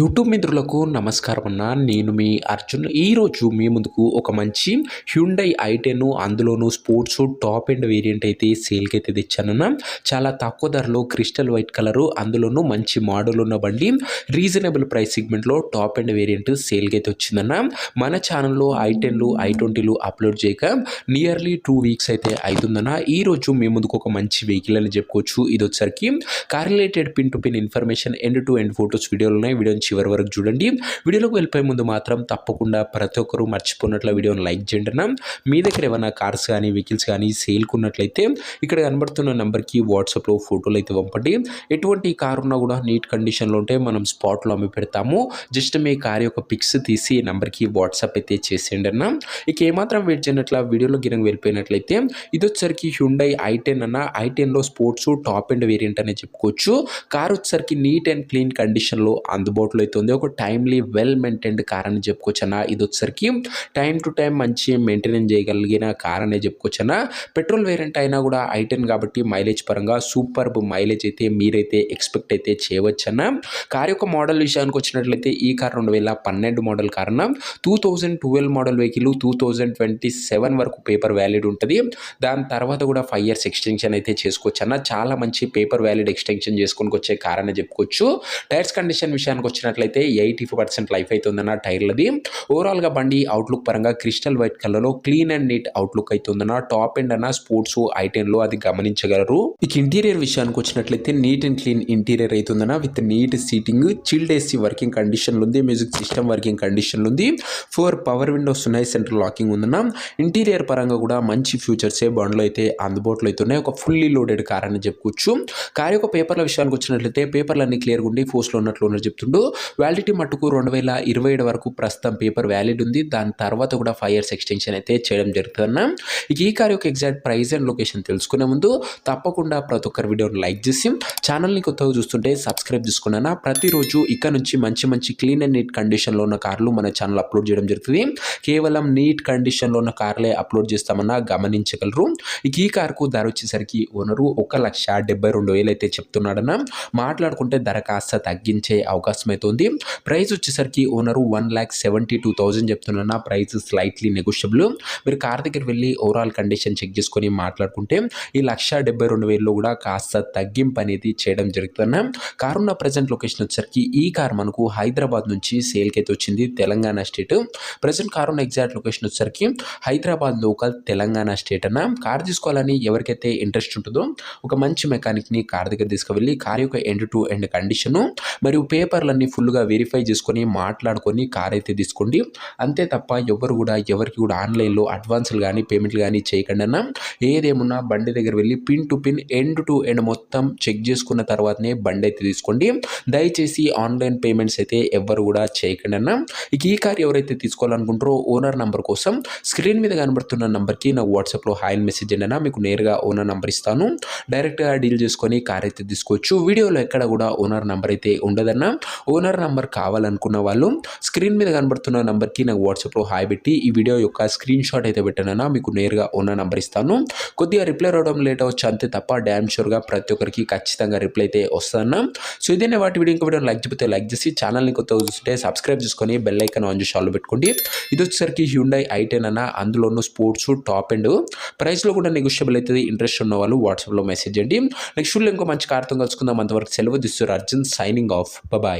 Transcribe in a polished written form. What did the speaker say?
YouTube మిత్రులకు నమస్కారం అన్న. నేను మీ అర్జున్. ఈరోజు మీ ముందుకు ఒక మంచి హ్యుండై ఐ10 అందులోనూ స్పోర్ట్స్ టాప్ ఎండ్ వేరియంట్ అయితే సేల్కి అయితే తెచ్చానన్న. చాలా తక్కువ ధరలో క్రిస్టల్ వైట్ కలరు, అందులోనూ మంచి మోడల్ ఉన్న బండి, రీజనబుల్ ప్రైస్ సెగ్మెంట్లో టాప్ ఎండ్ వేరియంట్ సేల్కి అయితే వచ్చిందన్న. మన ఛానల్లో ఐ10లు ఐ20లు అప్లోడ్ చేయక నియర్లీ 2 వీక్స్ అయితే అవుతుందన్న. ఈరోజు మీ ముందుకు ఒక మంచి వెహికల్ అని చెప్పుకోవచ్చు. ఇది వచ్చరికి car related pin to pin information, end to end photos వీడియోలు ఉన్నాయి. వీడియోని చివరి వరకు చూడండి. వీడియోలోకి వెళ్ళిపోయే ముందు మాత్రం తప్పకుండా ప్రతి ఒక్కరూ మర్చిపోయినట్ల వీడియోని లైక్ చేయండి. మీ దగ్గర ఏమైనా కార్స్ కానీ వెహికల్స్ కానీ సేల్కి ఉన్నట్లయితే ఇక్కడ కనబడుతున్న నెంబర్కి వాట్సాప్లో ఫోటోలు అయితే పంపండి. ఎటువంటి కార్ ఉన్నా కూడా నీట్ కండిషన్లో ఉంటే మనం స్పాట్లో అమ్మి పెడతాము. జస్ట్ మీ కార్ యొక్క పిక్స్ తీసి నెంబర్కి వాట్సాప్ అయితే చేసేయండి అన్న. ఇక ఏమాత్రం వెయిట్ చేయనట్ల వీడియోలో గిరంగా వెళ్ళిపోయినట్లయితే ఇది వచ్చరికి హ్యుండై ఐ10 అన్న. ఐ10లో స్పోర్ట్స్ టాప్ ఎండ్ వేరియంట్ అనే చెప్పుకోవచ్చు. కార్ వచ్చరికి నీట్ అండ్ క్లీన్ కండిషన్లో అందుబాటులో అయితే ఉంది. ఒక టైమ్లీ వెల్ మెయింటైన్డ్ కార్ అని చెప్పుకోవచ్చు అన్న. ఇది వచ్చరికి టైం టు టైం మంచి మెయింటెనెన్స్ చేయగలిగిన కార్ అనే చెప్పుకోవచ్చు అన్న. పెట్రోల్ వేరియంట్ అయినా కూడా ఐ10 కాబట్టి మైలేజ్ పరంగా సూపర్బ్ మైలేజ్ అయితే మీరైతే ఎక్స్పెక్ట్ అయితే చేయవచ్చు అన్న. కార్ యొక్క మోడల్ విషయానికి వచ్చినట్లయితే ఈ కార్ 2012 మోడల్ కార్ అన్న. 2012 మోడల్ వెహికల్ 2027 వరకు పేపర్ వ్యాలిడ్ ఉంటుంది. దాని తర్వాత కూడా 5 years ఎక్స్టెన్షన్ అయితే చేసుకోవచ్చు అన్న. చాలా మంచి పేపర్ వ్యాలిడ్ ఎక్స్టెన్షన్ చేసుకొని వచ్చే కార్ అని చెప్పుకోవచ్చు. టైర్స్ కండిషన్ విషయానికి వచ్చినట్లయితే 80% లైఫ్ అయితే ఉందన్న టైర్లది. ఓవరాల్గా బండి అవుట్లుక్ పరంగా క్రిస్టల్ వైట్ కలర్లో క్లీన్ అండ్ నీట్ అవుట్లుక్ అయితే ఉందన్న. టాప్ ఎండ్ అన్న స్పోర్ట్స్ ఐ10లో అది గమనించగలరు. ఇక ఇంటీరియర్ విషయానికి వచ్చినట్లయితే నీట్ అండ్ క్లీన్ ఇంటీరియర్ అవుతుందన్న. With neat seating, chilled AC working కండిషన్లో ఉంది. మ్యూజిక్ సిస్టమ్ వర్కింగ్ కండిషన్లో ఉంది. 4 పవర్ విండోస్ ఉన్నాయి. సెంట్రల్ లాకింగ్ ఉందన్న. ఇంటీరియర్ పరంగా కూడా మంచి ఫ్యూచర్సే బండ్లో అయితే అందుబాటులో అయితే ఉన్నాయి. ఒక ఫుల్లీ లోడెడ్ కార్ అని చెప్పుకోవచ్చు. కార్ యొక్క పేపర్ల విషయానికి వచ్చినట్లయితే పేపర్లు అన్ని క్లియర్గా ఉండి ఫోర్స్లో ఉన్నట్లు ఉన్నారు చెప్తుండు. వ్యాలిడిటీ మట్టుకు 2027 వరకు ప్రస్తుతం పేపర్ వ్యాలిడ్ ఉంది. దాని తర్వాత కూడా 5 years ఎక్స్టెన్షన్ అయితే చేయడం జరుగుతుందన్న. ఇక ఈ కార్ యొక్క ఎగ్జాక్ట్ ప్రైస్ అండ్ లొకేషన్ తెలుసుకునే ముందు తప్పకుండా ప్రతి ఒక్కరి వీడియోని లైక్ చేసి ఛానల్ని కొత్తగా చూస్తుంటే సబ్స్క్రైబ్ చేసుకున్నాను. ప్రతిరోజు ఇక్కడ నుంచి మంచి మంచి క్లీన్ అండ్ నీట్ కండిషన్లో ఉన్న కార్లు మన ఛానల్ అప్లోడ్ చేయడం జరుగుతుంది. కేవలం నీట్ కండిషన్లో ఉన్న కార్లే అప్లోడ్ చేస్తామన్నా గమనించగలరు. ఇక ఈ కార్కు ధర వచ్చేసరికి ఓనరు 1,72,000 అయితే చెప్తున్నాడన్న. మాట్లాడుకుంటే ధర కాస్త తగ్గించే అవకాశం అయితే ఉంది. ప్రైస్ వచ్చేసరికి ఓనరు 1,72,000 చెప్తున్నా. Price slightly negotiable. మీరు కార్ దగ్గర వెళ్ళి ఓవరాల్ కండిషన్ చెక్ చేసుకొని మాట్లాడుకుంటే ఈ 1,72,000లో కూడా కాస్త తగ్గింపు అనేది చేయడం జరుగుతుందన్న. కార్ ఉన్న ప్రజెంట్ లొకేషన్ వచ్చేసరికి ఈ కార్ మనకు హైదరాబాద్ నుంచి సేల్కి అయితే వచ్చింది, తెలంగాణ స్టేట్. ప్రజెంట్ కార్ ఉన్న ఎగ్జాక్ట్ లొకేషన్ వచ్చేసరికి హైదరాబాద్ లోకల్, తెలంగాణ స్టేట్ అన్న. కార్ తీసుకోవాలని ఎవరికైతే ఇంట్రెస్ట్ ఉంటుందో ఒక మంచి మెకానిక్ని కార్ దగ్గర తీసుకువెళ్ళి కార్ యొక్క ఎండ్ టు ఎండ్ కండిషను మరియు పేపర్లన్నీ ఫుల్గా వెరిఫై చేసుకొని మాట్లాడుకొని కార్ అయితే తీసుకోండి. అంతే తప్ప ఎవరికి కూడా ఆన్లైన్లో అడ్వాన్సులు కానీ పేమెంట్లు కానీ చేయకండి అన్న. ఏదేమున్నా బండి దగ్గర వెళ్ళి pin to pin end to end మొత్తం చెక్ చేసుకున్న తర్వాతనే బండి అయితే తీసుకోండి. దయచేసి ఆన్లైన్ పేమెంట్స్ అయితే ఎవరు కూడా చేయకండి అన్న. ఇక ఈ కార్ ఎవరైతే తీసుకోవాలనుకుంటారో ఓనర్ నెంబర్ కోసం స్క్రీన్ మీద కనబడుతున్న నెంబర్కి నాకు వాట్సాప్లో హాయ్ అని మెసేజ్ చేయండి అన్న. మీకు నేరుగా ఓనర్ నెంబర్ ఇస్తాను. డైరెక్ట్గా డీల్ చేసుకొని కార్ అయితే తీసుకోవచ్చు. వీడియోలో ఎక్కడ కూడా ఓనర్ నెంబర్ అయితే ఉండదన్న. ఓనర్ నెంబర్ కావాలనుకున్న వాళ్ళు స్క్రీన్ మీద కనబడుతున్న నెంబర్కి నాకు వాట్సాప్లో హాయ్ పెట్టి ఈ వీడియో యొక్క స్క్రీన్ షాట్ అయితే పెట్టానన్నా. మీకు నేరుగా ఓనర్ నెంబర్ ఇస్తాను. కొద్దిగా రిప్లై రావడం లేట్ అవ్వచ్చు అంతే తప్ప డ్యామ్ షూర్గా ప్రతి ఒక్కరికి ఖచ్చితంగా రిప్లై అయితే వస్తుందన్న. సో ఇదేనే వాటి వీడియో ఇంకా వీడియో లైక్ చెప్తే లైక్ చేసి ఛానల్ని కొత్తగా చూస్తుంటే సబ్స్క్రైబ్ చేసుకొని బెల్ ఐకాన్ ఆన్ చేసి ఆల్ పెట్టుకోండి. ఇది వచ్చేసరికి హ్యుండై ఐ10 అన్న. అందులోనూ స్పోర్ట్స్ టాప్ ఎండ్ ప్రైస్లో కూడా నెగోషియబుల్ అవుతుంది. ఇంట్రెస్ట్ ఉన్న వాళ్ళు వాట్సాప్లో మెసేజ్ చేయండి. నెక్స్ట్ ఇంకో మంచి కార్తో కలుసుకుందాం. అంతవరకు సెలవు. This your Arjun signing off. Bye.